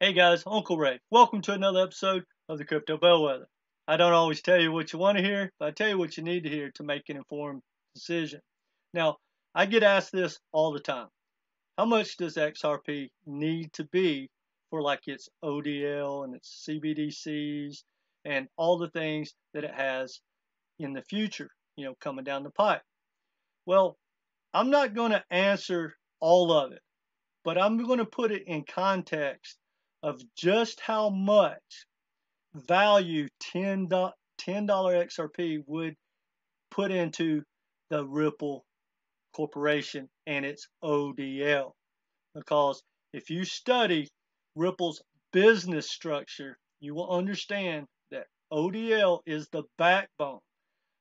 Hey guys, Uncle Ray. Welcome to another episode of the Crypto Bellwether. I don't always tell you what you want to hear, but I tell you what you need to hear to make an informed decision. Now, I get asked this all the time. How much does XRP need to be for like its ODL and its CBDCs and all the things that it has in the future, coming down the pipe? Well, I'm not going to answer all of it, but I'm going to put it in context of just how much value $10 XRP would put into the Ripple Corporation and its ODL. Because if you study Ripple's business structure, you will understand that ODL is the backbone.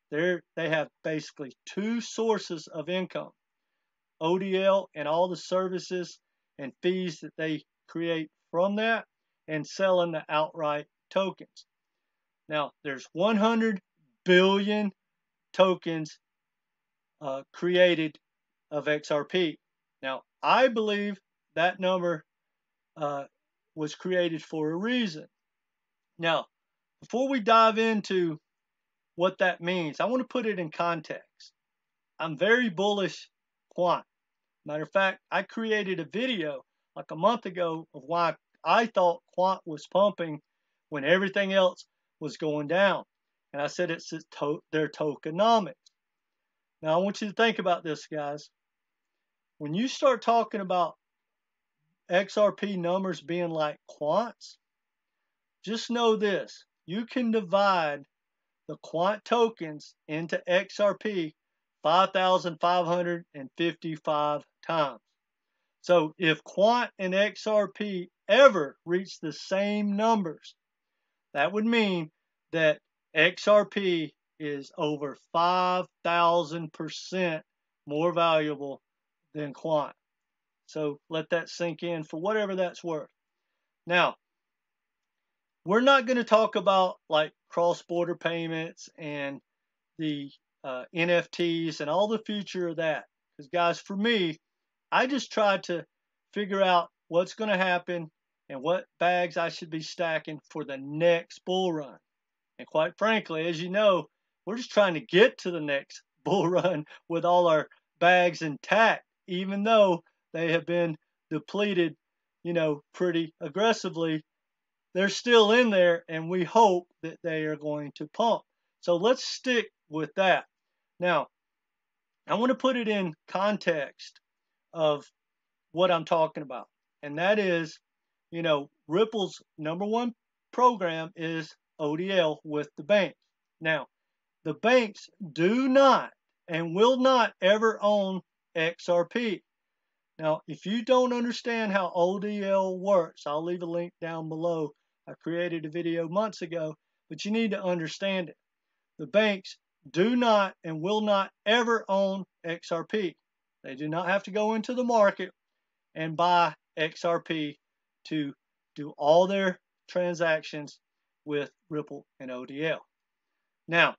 They have basically two sources of income: ODL and all the services and fees that they create from that, and selling the outright tokens. Now, there's 100 billion tokens created of XRP. Now, I believe that number was created for a reason. Now, before we dive into what that means, I want to put it in context. I'm very bullish quant. Matter of fact, I created a video like a month ago of why I thought quant was pumping when everything else was going down. And I said it's their tokenomics. Now, I want you to think about this, guys. When you start talking about XRP numbers being like quants, just know this. You can divide the quant tokens into XRP 5,555 times. So if quant and XRP ever reach the same numbers, that would mean that XRP is over 5,000% more valuable than quant. So let that sink in for whatever that's worth. Now, we're not going to talk about like cross-border payments and the NFTs and all the future of that. Because guys, for me, I just tried to figure out what's going to happen and what bags I should be stacking for the next bull run. And quite frankly, as you know, we're just trying to get to the next bull run with all our bags intact, even though they have been depleted, pretty aggressively. They're still in there, and we hope that they are going to pump. So let's stick with that. Now, I want to put it in context of what I'm talking about. And that is, Ripple's number one program is ODL with the banks. Now, the banks do not and will not ever own XRP. Now, if you don't understand how ODL works, I'll leave a link down below. I created a video months ago, but you need to understand it. The banks do not and will not ever own XRP. They do not have to go into the market and buy XRP to do all their transactions with Ripple and ODL. Now,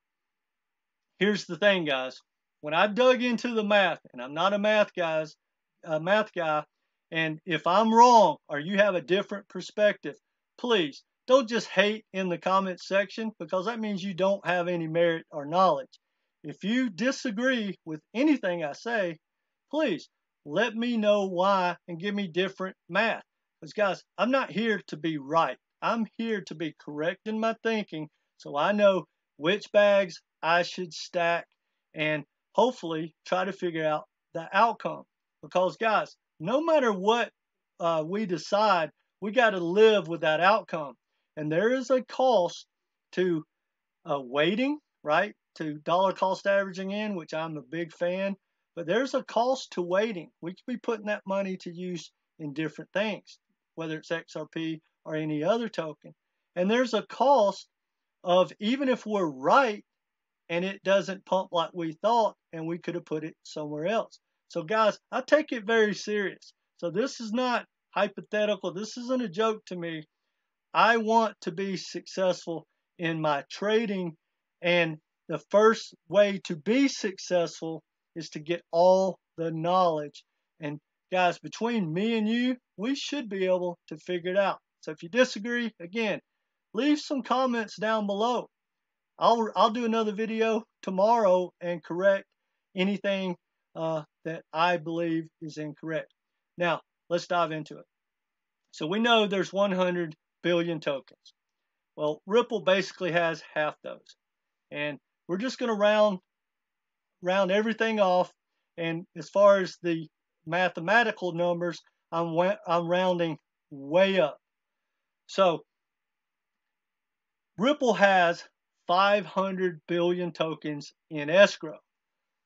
here's the thing, guys. When I dug into the math, and I'm not a math guy, and if I'm wrong or you have a different perspective, please don't just hate in the comments section, because that means you don't have any merit or knowledge. If you disagree with anything I say, please let me know why and give me different math. Because guys, I'm not here to be right. I'm here to be correct in my thinking, so I know which bags I should stack and hopefully try to figure out the outcome. Because guys, no matter what we decide, we got to live with that outcome. And there is a cost to waiting, right? To dollar cost averaging in, which I'm a big fan. But there's a cost to waiting. We could be putting that money to use in different things, whether it's XRP or any other token. And there's a cost of, even if we're right and it doesn't pump like we thought, and we could have put it somewhere else. So guys, I take it very serious. So this is not hypothetical. This isn't a joke to me. I want to be successful in my trading, and the first way to be successful is to get all the knowledge. And guys, between me and you, we should be able to figure it out. So if you disagree, again, leave some comments down below. I'll do another video tomorrow and correct anything that I believe is incorrect. Now, let's dive into it. So we know there's 100 billion tokens. Well, Ripple basically has half those. And we're just going to round everything off. And as far as the mathematical numbers, I'm rounding way up. So Ripple has 500 billion tokens in escrow.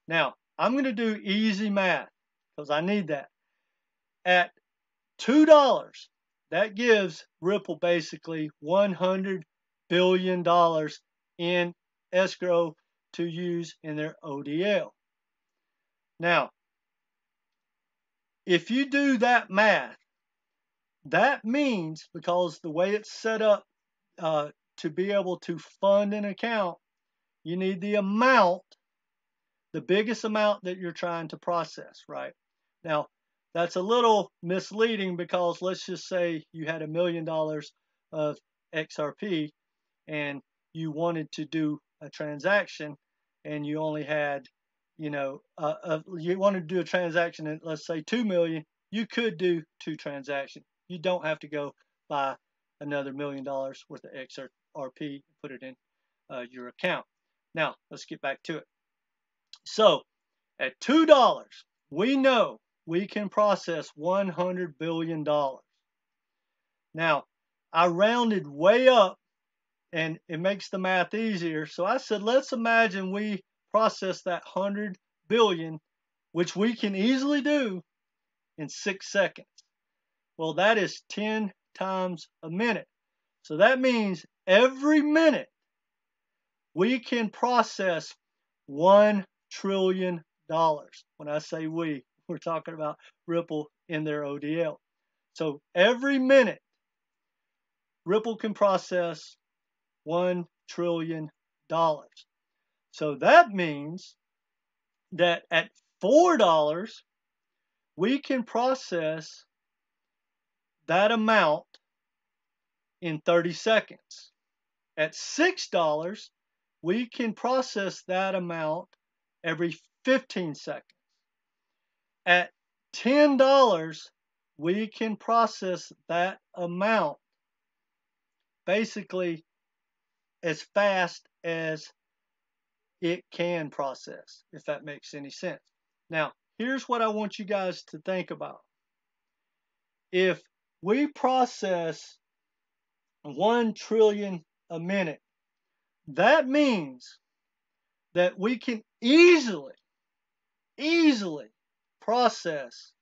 Now, I'm going to do easy math because I need that. At $2, that gives Ripple basically $100 billion in escrow to use in their ODL. Now, if you do that math, that means, because the way it's set up to be able to fund an account, you need the amount, the biggest amount that you're trying to process, right? Now, that's a little misleading because let's just say you had $1 million of XRP and you wanted to do a transaction and you only had, you wanted to do a transaction at, let's say, 2 million, you could do 2 transactions. You don't have to go buy another $1 million worth of XRP and put it in your account. Now, let's get back to it. So, at $2, we know we can process $100 billion. Now, I rounded way up and it makes the math easier. So I said, let's imagine we process that 100 billion, which we can easily do in 6 seconds. Well, that is 10 times a minute. So that means every minute we can process $1 trillion. When I say we, we're talking about Ripple in their ODL. So every minute, Ripple can process $1 trillion. So that means that at $4, we can process that amount in 30 seconds. At $6, we can process that amount every 15 seconds. At $10, we can process that amount basically as fast as it can process, if that makes any sense. Now, here's what I want you guys to think about. If we process 1 trillion a minute, that means that we can easily process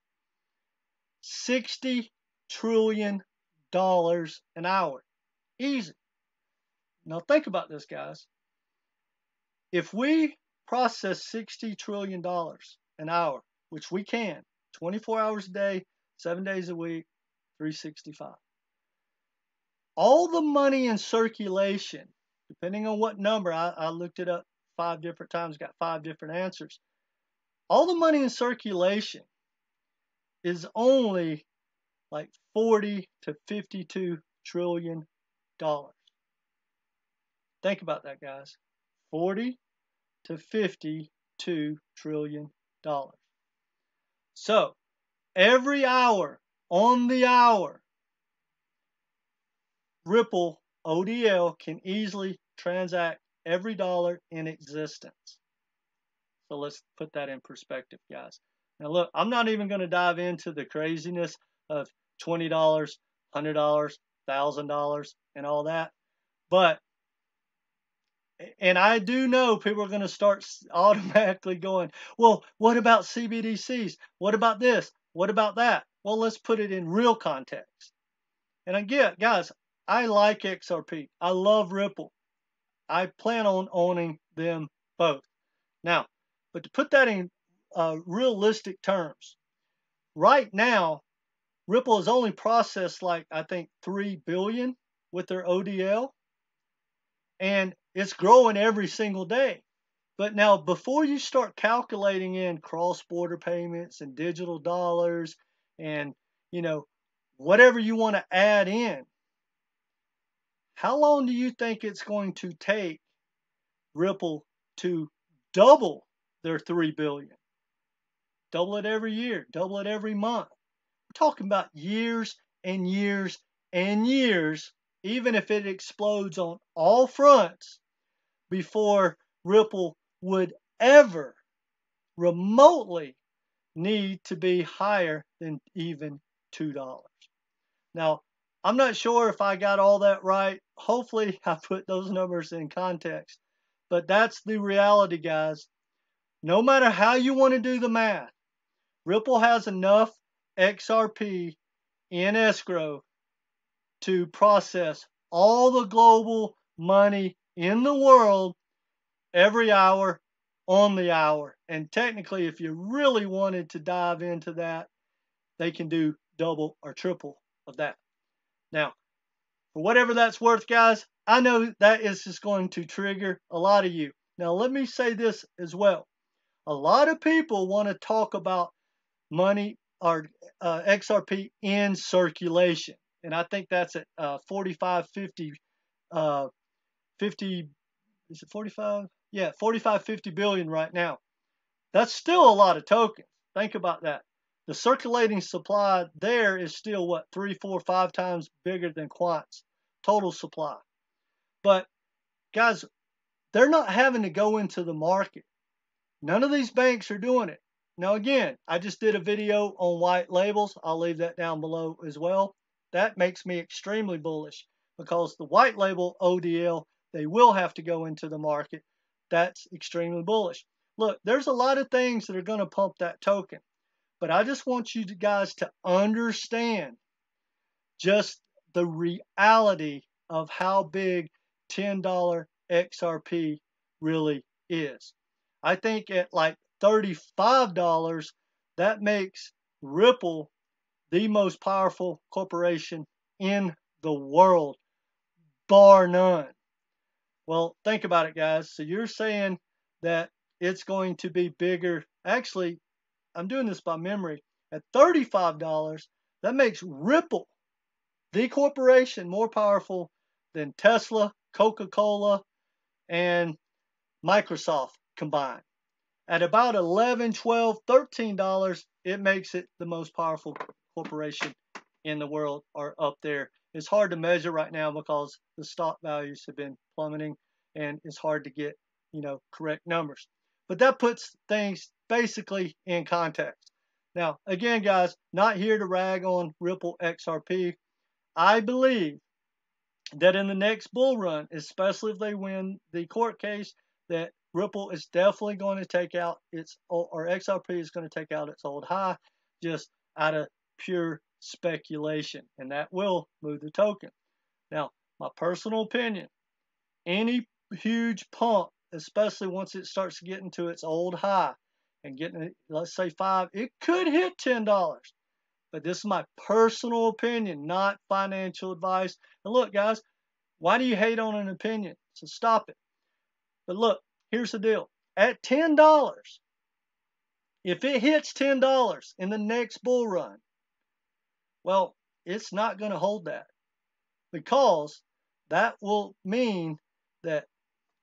$60 trillion an hour. Easy. Now think about this, guys. If we process $60 trillion an hour, which we can, 24 hours a day, 7 days a week, 365. All the money in circulation, depending on what number, I looked it up 5 different times, got 5 different answers. All the money in circulation is only like 40 to 52 trillion dollars. Think about that, guys. 40 to 52 trillion dollars. So, every hour, on the hour, Ripple ODL can easily transact every dollar in existence. So let's put that in perspective, guys. Now look, I'm not even going to dive into the craziness of $20, $100, $1,000, and all that. And I do know people are going to start automatically going, well, what about CBDCs? What about this? What about that? Well, let's put it in real context. And again, guys, I like XRP. I love Ripple. I plan on owning them both. Now, but to put that in realistic terms, right now, Ripple has only processed like, I think, 3 billion with their ODL. And it's growing every single day. But now, before you start calculating in cross-border payments and digital dollars and, whatever you want to add in, How long do you think it's going to take Ripple to double their $3 billion? Double it every year, double it every month. We're talking about years and years and years, even if it explodes on all fronts, before Ripple would ever remotely need to be higher than even $2. Now, I'm not sure if I got all that right. Hopefully, I put those numbers in context. But that's the reality, guys. No matter how you want to do the math, Ripple has enough XRP in escrow to process all the global money in the world every hour on the hour. And technically, if you really wanted to dive into that, they can do double or triple of that. Now, for whatever that's worth, guys, I know that is just going to trigger a lot of you. Now, let me say this as well. A lot of people want to talk about money or XRP in circulation. And I think that's at 4550 50, is it 45? Yeah, 4550 billion right now. That's still a lot of tokens. Think about that. The circulating supply there is still what, 3, 4, 5 times bigger than Quant's total supply. But guys, they're not having to go into the market. None of these banks are doing it. Now again, I just did a video on white labels. I'll leave that down below as well. That makes me extremely bullish because the white label ODL, they will have to go into the market. That's extremely bullish. Look, there's a lot of things that are going to pump that token. But I just want you guys to understand just the reality of how big $10 XRP really is. I think at like $35, that makes Ripple the most powerful corporation in the world, bar none. Well, think about it, guys. So you're saying that it's going to be bigger. Actually, I'm doing this by memory. At $35, that makes Ripple, the corporation, more powerful than Tesla, Coca-Cola, and Microsoft combined. At about $11, $12, $13, it makes it the most powerful corporation in the world, or up there. It's hard to measure right now because the stock values have been plummeting and it's hard to get, correct numbers. But that puts things basically in context. Now, again, guys, not here to rag on Ripple XRP. I believe that in the next bull run, especially if they win the court case, that Ripple is definitely going to take out or XRP is going to take out its old high just out of pure speculation. And that will move the token. Now, my personal opinion, any huge pump, especially once it starts getting to its old high and getting, let's say 5, it could hit $10. But this is my personal opinion, not financial advice. And look, guys, why do you hate on an opinion? So stop it. But look, here's the deal. At $10, if it hits $10 in the next bull run, well, it's not going to hold that, because that will mean that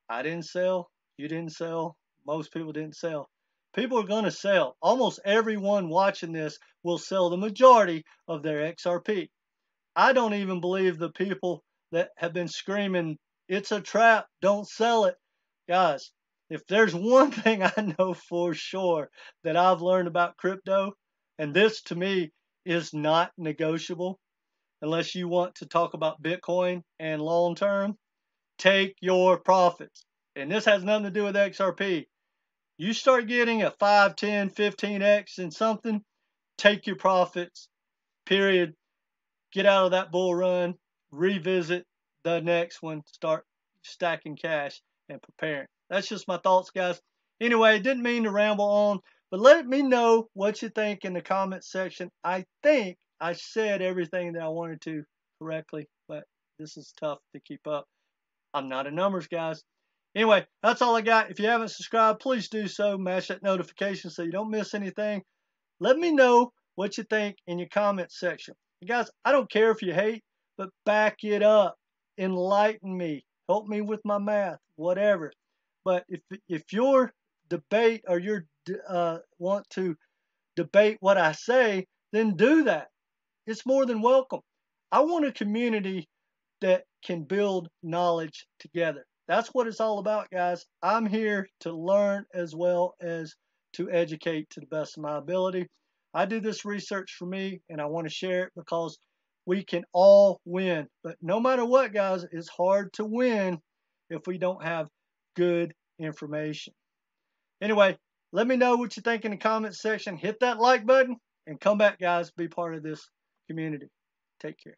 I didn't sell, you didn't sell, most people didn't sell. People are going to sell. Almost everyone watching this will sell the majority of their XRP. I don't even believe the people that have been screaming, it's a trap, don't sell it. Guys, if there's one thing I know for sure that I've learned about crypto, and this to me is not negotiable, unless you want to talk about Bitcoin and long term, take your profits. And this has nothing to do with XRP. You start getting a 5, 10, 15x in something, take your profits, period. Get out of that bull run, revisit the next one, start stacking cash and preparing. That's just my thoughts, guys. Anyway, didn't mean to ramble on, but let me know what you think in the comments section. I think I said everything that I wanted to correctly, but this is tough to keep up. I'm not a numbers guys. Anyway, that's all I got. If you haven't subscribed, please do so. Mash that notification so you don't miss anything. Let me know what you think in your comments section. And guys, I don't care if you hate, but back it up. enlighten me, help me with my math, whatever. But if your debate or you want to debate what I say, then do that. It's more than welcome. I want a community that can build knowledge together. That's what it's all about, guys. I'm here to learn as well as to educate to the best of my ability. I do this research for me, and I want to share it because we can all win. But no matter what, guys, it's hard to win if we don't have good information. Anyway, let me know what you think in the comments section. Hit that like button and come back, guys. Be part of this community. Take care.